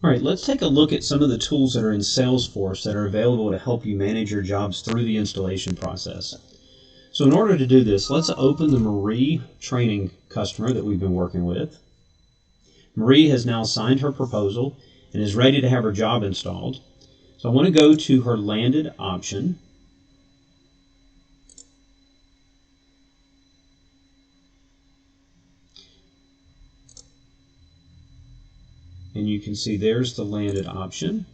All right, let's take a look at some of the tools that are in Salesforce that are available to help you manage your jobs through the installation process. So in order to do this, let's open the Marie training customer that we've been working with. Marie has now signed her proposal and is ready to have her job installed. So I want to go to her landed option. And you can see there's the landed option.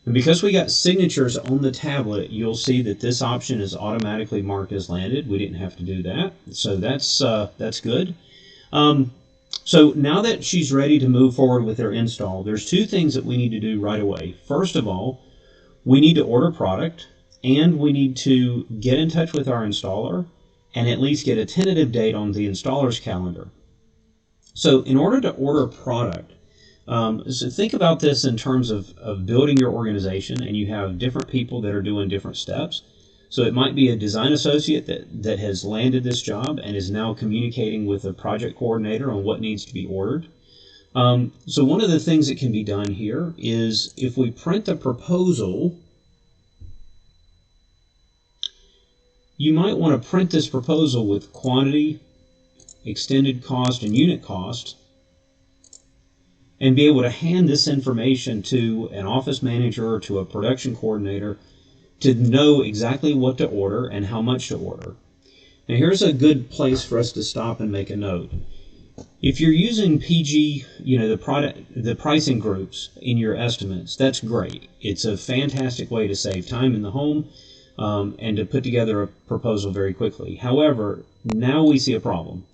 And because we got signatures on the tablet, you'll see that this option is automatically marked as landed. We didn't have to do that. So that's good. So now that she's ready to move forward with her install, there's two things that we need to do right away. First of all, we need to order product, and we need to get in touch with our installer and at least get a tentative date on the installer's calendar. So in order to order product, so think about this in terms of building your organization, and you have different people that are doing different steps. So it might be a design associate that has landed this job and is now communicating with a project coordinator on what needs to be ordered. So one of the things that can be done here is if we print the proposal, you might want to print this proposal with quantity, extended cost, and unit cost, and be able to hand this information to an office manager or to a production coordinator to know exactly what to order and how much to order. Now here's a good place for us to stop and make a note. If you're using PG, the pricing groups in your estimates, that's great. It's a fantastic way to save time in the home and to put together a proposal very quickly. However, now we see a problem.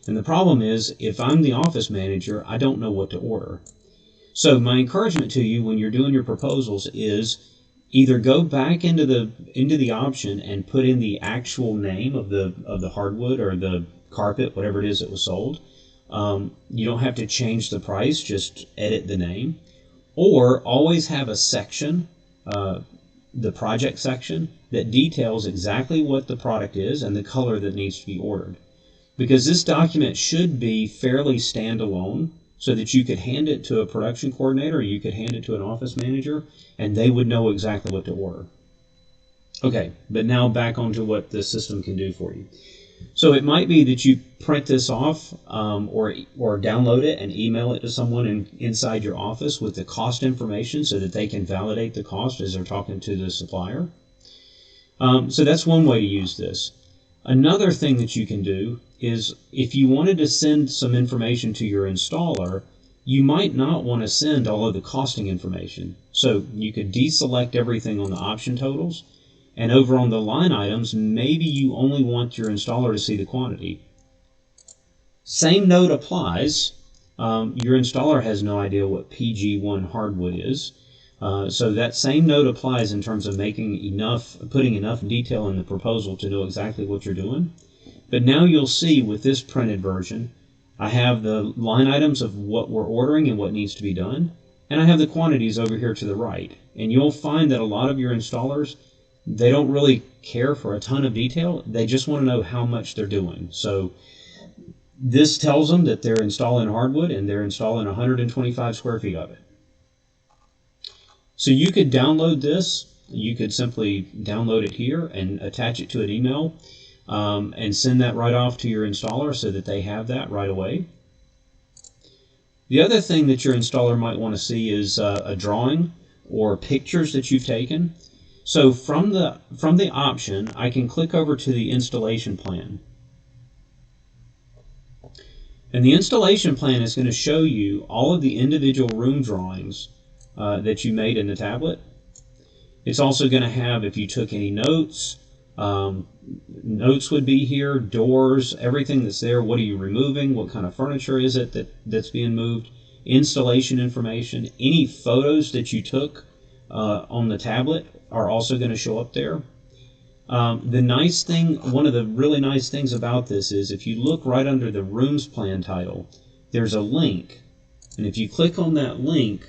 And the problem is, if I'm the office manager, I don't know what to order. So my encouragement to you when you're doing your proposals is either go back into the option and put in the actual name of the hardwood or the carpet, whatever it is that was sold. You don't have to change the price, just edit the name. Or always have a section, the project section, that details exactly what the product is and the color that needs to be ordered. Because this document should be fairly standalone so that you could hand it to a production coordinator or you could hand it to an office manager and they would know exactly what to order. Okay, but now back onto what the system can do for you. So it might be that you print this off or download it and email it to someone inside your office with the cost information so that they can validate the cost as they're talking to the supplier. So that's one way to use this. Another thing that you can do is if you wanted to send some information to your installer, you might not want to send all of the costing information. So you could deselect everything on the option totals, and over on the line items, maybe you only want your installer to see the quantity. Same note applies. Your installer has no idea what PG1 hardwood is. So that same note applies in terms of putting enough detail in the proposal to know exactly what you're doing. But now you'll see with this printed version, I have the line items of what we're ordering and what needs to be done, and I have the quantities over here to the right. And you'll find that a lot of your installers, they don't really care for a ton of detail. They just want to know how much they're doing. So this tells them that they're installing hardwood and they're installing 125 square feet of it. So you could download this. You could simply download it here and attach it to an email and send that right off to your installer so that they have that right away. The other thing that your installer might want to see is a drawing or pictures that you've taken. So from the option, I can click over to the installation plan. And the installation plan is going to show you all of the individual room drawings that you made in the tablet. It's also going to have, if you took any notes, notes would be here, doors, everything that's there. What are you removing? What kind of furniture is it that's being moved? Installation information. Any photos that you took on the tablet are also going to show up there. The nice thing, one of the really nice things about this is if you look right under the rooms plan title, there's a link. And if you click on that link,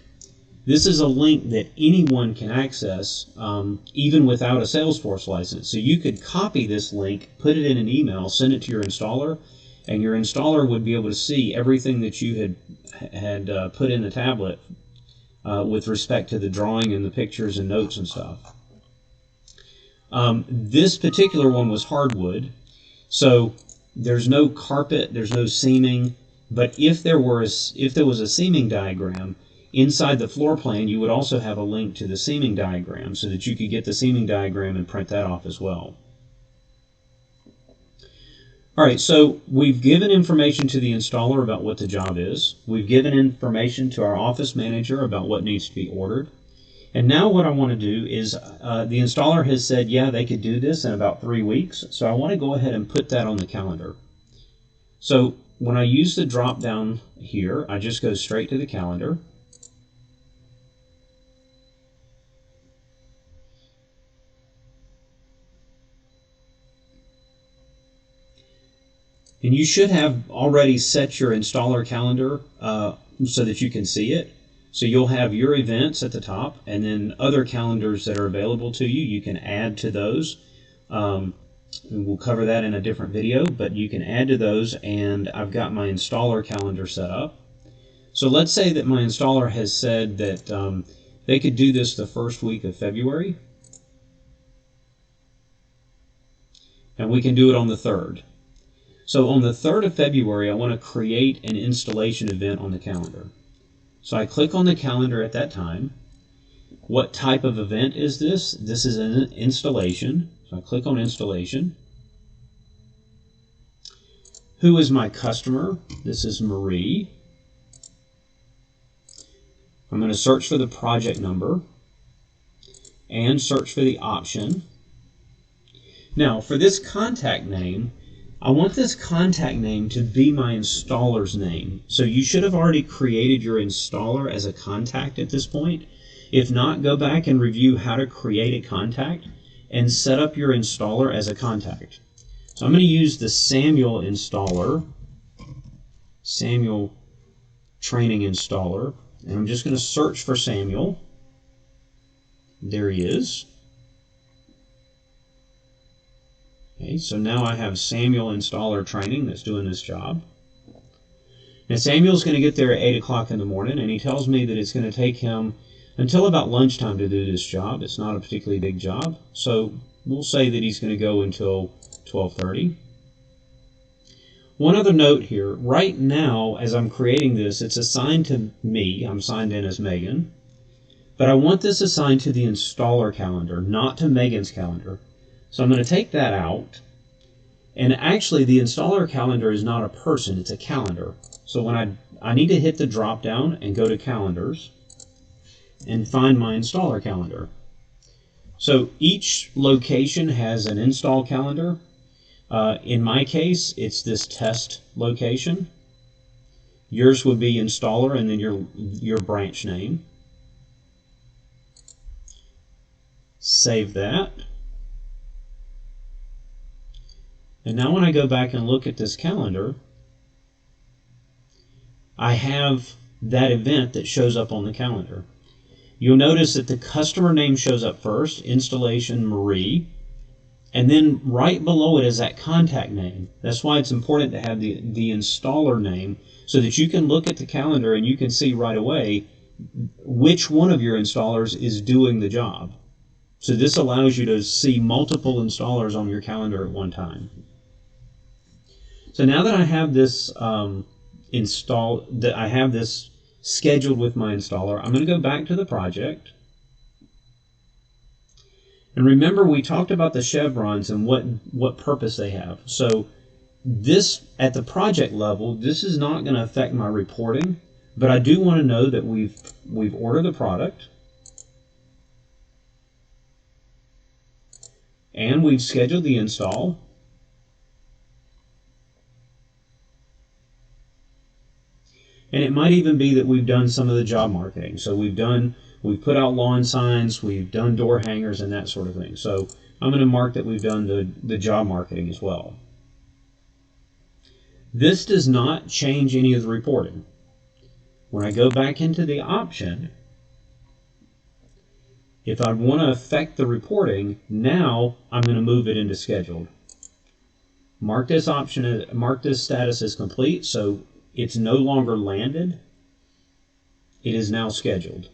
this is a link that anyone can access even without a Salesforce license. So you could copy this link, put it in an email, send it to your installer, and your installer would be able to see everything that you had put in the tablet with respect to the drawing and the pictures and notes and stuff. This particular one was hardwood, so there's no carpet, there's no seaming, but if there was a seaming diagram, inside the floor plan you would also have a link to the seaming diagram so that you could get the seaming diagram and print that off as well. Alright, so we've given information to the installer about what the job is. We've given information to our office manager about what needs to be ordered. And now what I want to do is, the installer has said, yeah, they could do this in about 3 weeks. So I want to go ahead and put that on the calendar. So when I use the drop down here, I just go straight to the calendar. And you should have already set your installer calendar so that you can see it. So you'll have your events at the top, and then other calendars that are available to you, you can add to those. And we'll cover that in a different video, but you can add to those, and I've got my installer calendar set up. So let's say that my installer has said that they could do this the first week of February, and we can do it on the 3rd. So on the 3rd of February, I want to create an installation event on the calendar. So I click on the calendar at that time. What type of event is this? This is an installation. So I click on installation. Who is my customer? This is Marie. I'm going to search for the project number and search for the option. Now for this contact name, I want this contact name to be my installer's name. So you should have already created your installer as a contact at this point. If not, go back and review how to create a contact and set up your installer as a contact. So I'm going to use the Samuel installer, Samuel training installer, and I'm just going to search for Samuel. There he is. Okay, so now I have Samuel installer training that's doing this job. Now Samuel's going to get there at 8 o'clock in the morning, and he tells me that it's going to take him until about lunchtime to do this job. It's not a particularly big job, so we'll say that he's going to go until 12:30. One other note here, right now as I'm creating this, it's assigned to me. I'm signed in as Megan, but I want this assigned to the installer calendar, not to Megan's calendar. So I'm going to take that out, and actually the installer calendar is not a person, it's a calendar. So when I need to hit the drop down and go to calendars and find my installer calendar. So each location has an install calendar. In my case, it's this test location. Yours would be installer and then your branch name. Save that. And now when I go back and look at this calendar, I have that event that shows up on the calendar. You'll notice that the customer name shows up first, installation Marie, and then right below it is that contact name. That's why it's important to have the installer name so that you can look at the calendar and you can see right away which one of your installers is doing the job. So this allows you to see multiple installers on your calendar at one time. So now that I have this scheduled with my installer, I'm going to go back to the project. And remember, we talked about the chevrons and what purpose they have. So this, at the project level, this is not going to affect my reporting, but I do want to know that we've ordered the product and we've scheduled the install. And it might even be that we've done some of the job marketing. So we've put out lawn signs, we've done door hangers and that sort of thing. So I'm going to mark that we've done the job marketing as well. This does not change any of the reporting. When I go back into the option, if I want to affect the reporting, now I'm going to move it into scheduled. Mark this status as complete, so it's no longer landed. It is now scheduled.